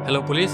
Hello police.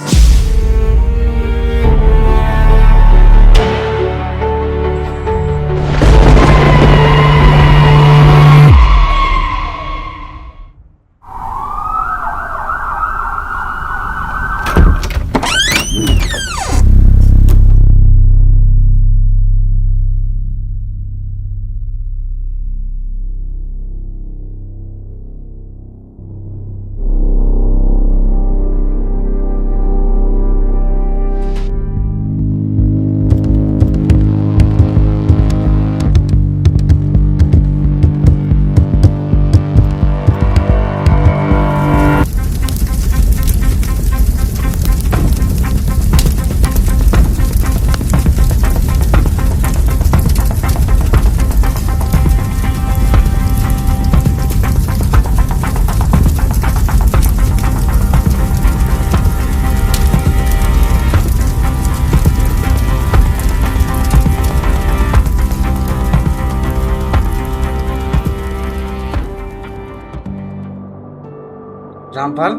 Rampal,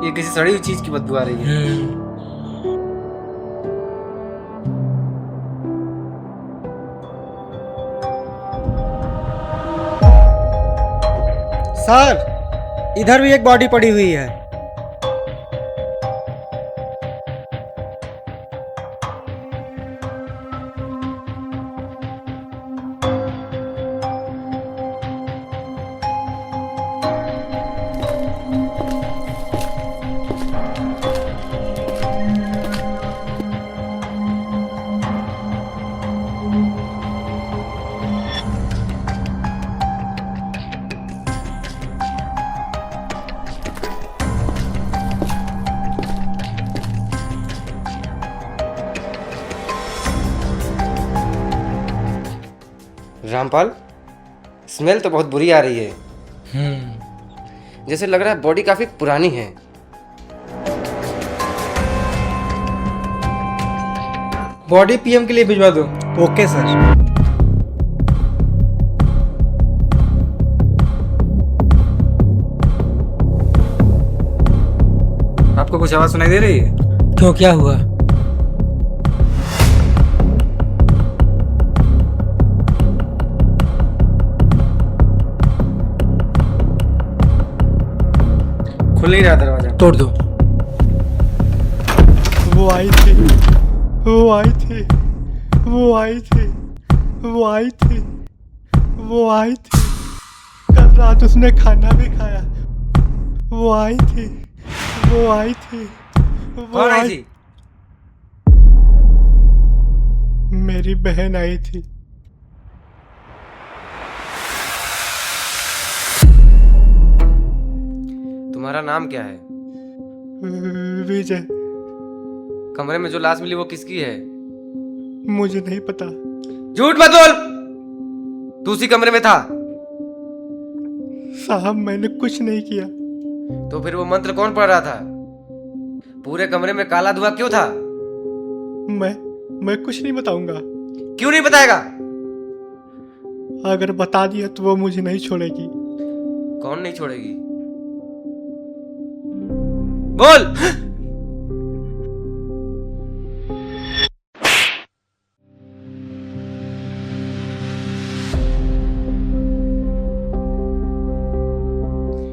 ये किसी सड़ी हुई चीज की बदबू आ रही है। सर, इधर भी एक बॉडी पड़ी हुई है। रामपाल, स्मेल तो बहुत बुरी आ रही है। जैसे लग रहा है बॉडी काफी पुरानी है। बॉडी पीएम के लिए भिजवा दो। Okay sir. आपको कुछ आवाज सुनाई दे रही है? क्यों, क्या हुआ? खुल नहीं रहा दरवाजा। तोड़ दो। वो आई थी, वो आई थी, वो आई थी, वो आई थी, वो आई थी। कल रात उसने खाना भी खाया। वो आई थी, वो आई थी, वो कौन आई थी? मेरी बहन आई थी। तुम्हारा नाम क्या है? विजय। कमरे में जो लाश मिली वो किसकी है? मुझे नहीं पता। झूठ मत बोल, तू उसी कमरे में था। साहब, मैंने कुछ नहीं किया। तो फिर वो मंत्र कौन पढ़ रहा था? पूरे कमरे में काला धुआं क्यों था? मैं कुछ नहीं बताऊंगा। क्यों नहीं बताएगा? अगर बता दिया तो वो मुझे नहीं छोड़ेगी। कौन नहीं छोड़ेगी? बोल।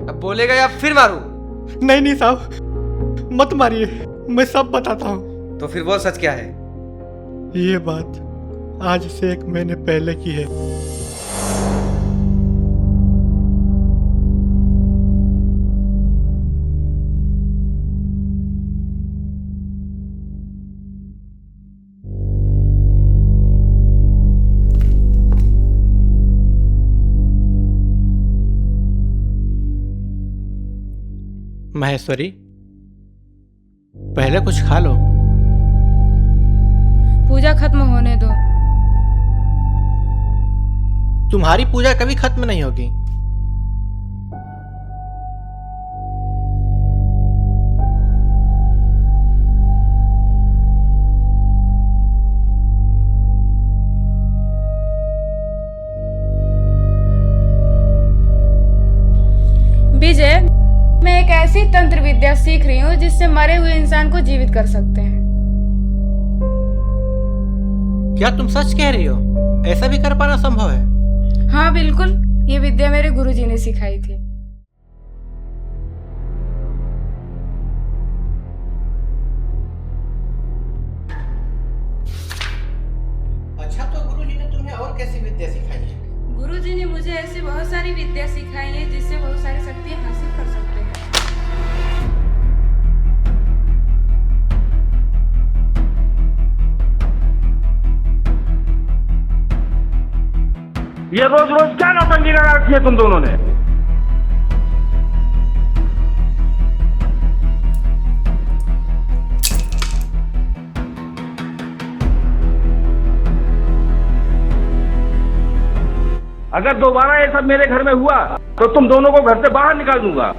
अब बोलेगा या फिर मारूं? नहीं साहब, मत मारिए, मैं सब बताता हूँ। तो फिर बोल, सच क्या है? ये बात आज से 1 महीने पहले की है। महेश्वरी, पहले कुछ खा लो। पूजा खत्म होने दो। तुम्हारी पूजा कभी खत्म नहीं होगी। विद्या सीख रही हूँ जिससे मरे हुए इंसान को जीवित कर सकते हैं। क्या तुम सच कह रही हो? ऐसा भी कर पाना संभव है? हाँ बिल्कुल, ये विद्या मेरे गुरुजी ने सिखाई थी। अच्छा, तो गुरुजी ने तुम्हें और कैसी विद्या सिखाई है? गुरुजी ने मुझे ऐसी बहुत सारी विद्या सिखाई है जिससे बहुत सारी शक्तियाँ हासिल कर सकते हैं। ये रोज रोज क्या नौटंकी लगा रखी है तुम दोनों ने? अगर दोबारा ये सब मेरे घर में हुआ तो तुम दोनों को घर से बाहर निकाल दूंगा।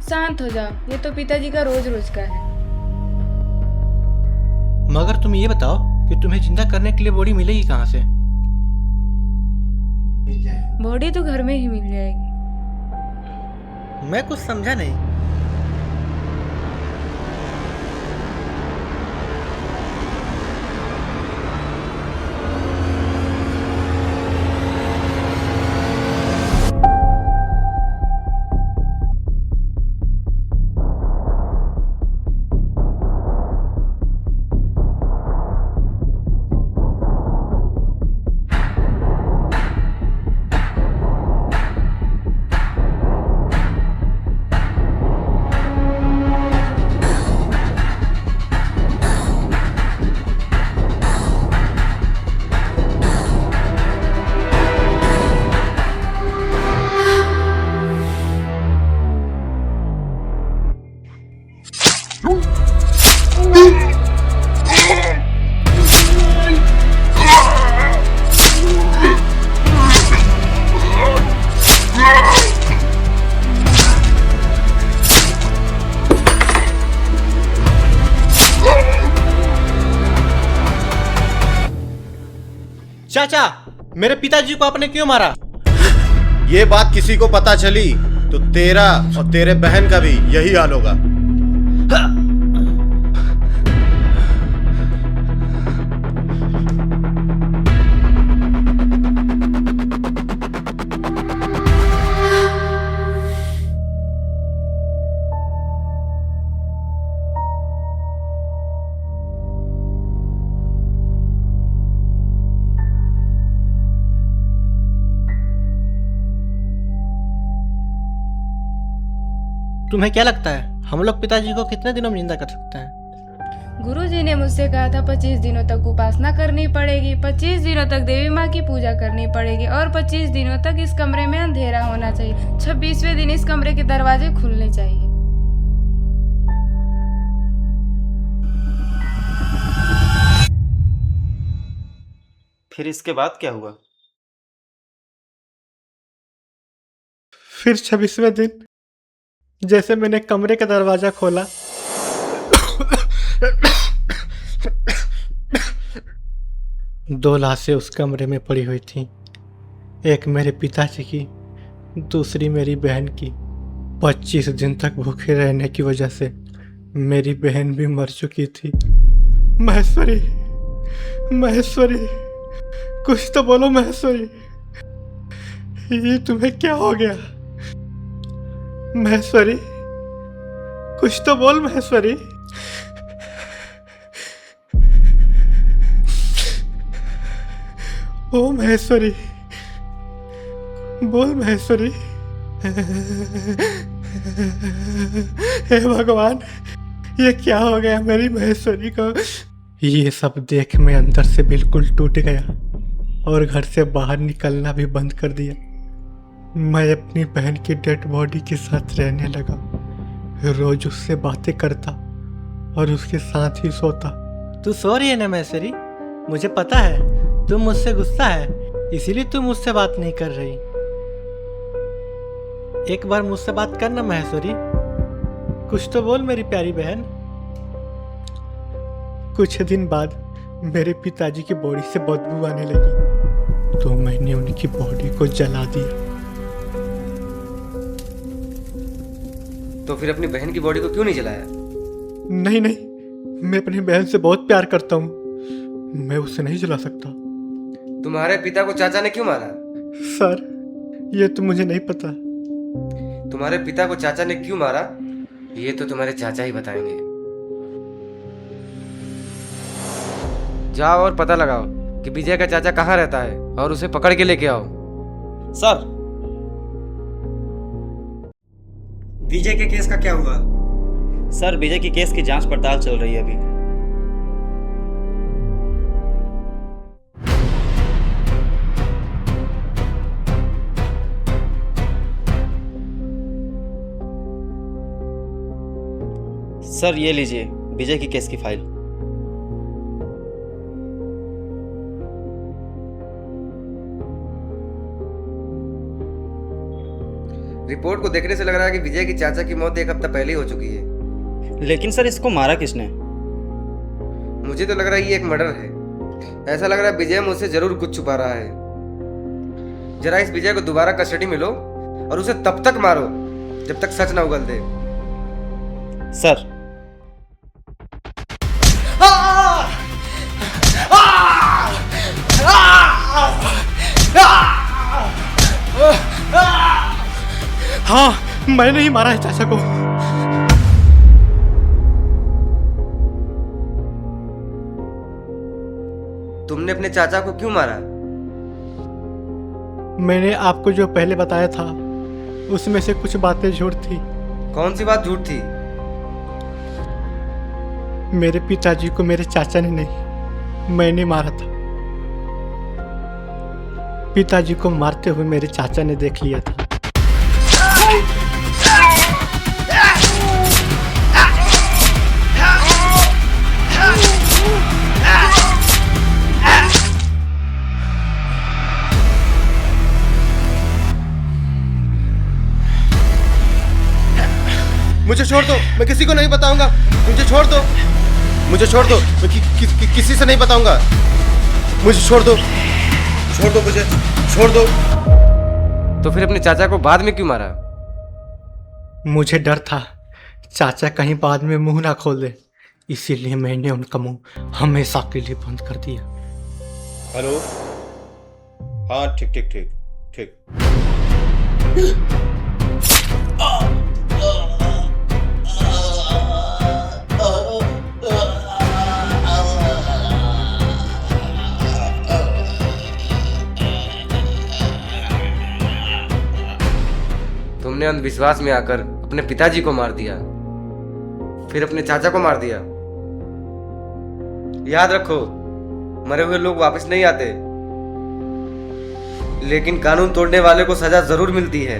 शांत हो जाओ, ये तो पिताजी का रोज रोज का है। मगर तुम ये बताओ कि तुम्हें जिंदा करने के लिए बॉडी मिलेगी कहाँ से? बॉडी तो घर में ही मिल जाएगी। मैं कुछ समझा नहीं। चाचा, मेरे पिताजी को आपने क्यों मारा? ये बात किसी को पता चली तो तेरा और तेरे बहन का भी यही हाल होगा। तुम्हें क्या लगता है हम लोग पिताजी को कितने दिनों में जिंदा कर सकते हैं? गुरुजी ने मुझसे कहा था 25 दिनों तक उपासना करनी पड़ेगी, 25 दिनों तक देवी माँ की पूजा करनी पड़ेगी और 25 दिनों तक इस कमरे में अंधेरा होना चाहिए। 26वें दिन इस कमरे के दरवाजे खुलने चाहिए। फिर इसके बाद क्या हुआ? फिर 26वें दिन जैसे मैंने कमरे का दरवाजा खोला, दो लाशें उस कमरे में पड़ी हुई थीं। एक मेरे पिताजी की, दूसरी मेरी बहन की। 25 दिन तक भूखे रहने की वजह से मेरी बहन भी मर चुकी थी। महेश्वरी, महेश्वरी, कुछ तो बोलो महेश्वरी, ये तुम्हें क्या हो गया? महेश्वरी, कुछ तो बोल महेश्वरी। ओ महेश्वरी, बोल महेश्वरी। हे भगवान, ये क्या हो गया मेरी महेश्वरी को? ये सब देख मैं अंदर से बिल्कुल टूट गया और घर से बाहर निकलना भी बंद कर दिया। मैं अपनी बहन की डेड बॉडी के साथ रहने लगा, रोज उससे बातें करता और उसके साथ ही सोता। तू सो रही है ना महेश्वरी? मुझे पता है तुम मुझसे गुस्सा है, इसीलिए तुम मुझसे बात नहीं कर रही। एक बार मुझसे बात करना महेश्वरी। कुछ तो बोल मेरी प्यारी बहन। कुछ दिन बाद मेरे पिताजी की बॉडी से बदबू आने लगी, तो मैंने उनकी बॉडी को जला दिया। तो फिर अपनी बहन की बॉडी को क्यों नहीं जलाया? नहीं नहीं, मैं अपनी बहन से बहुत प्यार करता हूँ, मैं उसे नहीं जला सकता। तुम्हारे पिता को चाचा ने क्यों मारा? सर, ये तो मुझे नहीं पता। तुम्हारे पिता को चाचा ने क्यों मारा, ये तो तुम्हारे चाचा ही बताएंगे। जाओ और पता लगाओ कि विजय का चाचा कहाँ रहता है और उसे पकड़ के लेके आओ। सर, विजय के केस का क्या हुआ? सर विजय की केस की जांच पड़ताल चल रही है अभी। सर ये लीजिए विजय की केस की फाइल। रिपोर्ट को देखने से लग रहा है कि विजय की चाचा की मौत 1 हफ्ता पहले ही हो चुकी है। लेकिन सर इसको मारा किसने? मुझे तो लग रहा है ये एक मर्डर है। ऐसा लग रहा है विजय मुझसे जरूर कुछ छुपा रहा है। जरा इस विजय को दोबारा कस्टडी में लो और उसे तब तक मारो जब तक सच ना उगल दे। सर हाँ, मैंने ही मारा है चाचा को। तुमने अपने चाचा को क्यों मारा? मैंने आपको जो पहले बताया था उसमें से कुछ बातें झूठ थी। कौन सी बात झूठ थी? मेरे पिताजी को मेरे चाचा ने नहीं, मैंने मारा था। पिताजी को मारते हुए मेरे चाचा ने देख लिया था। मुझे छोड़ दो, मैं किसी को नहीं बताऊंगा। मुझे छोड़ दो, मुझे छोड़ दो, मैं किसी से नहीं बताऊंगा। मुझे छोड़ दो, छोड़ दो, मुझे छोड़ दो। तो फिर अपने चाचा को बाद में क्यों मारा? मुझे डर था चाचा कहीं बाद में मुंह ना खोल दे, इसीलिए मैंने उनका मुंह हमेशा के लिए बंद कर दिया। हेलो, हाँ ठीक ठीक ठीक ठीक। तुमने अंधविश्वास में आकर अपने पिताजी को मार दिया, फिर अपने चाचा को मार दिया। याद रखो, मरे हुए लोग वापस नहीं आते, लेकिन कानून तोड़ने वाले को सजा जरूर मिलती है।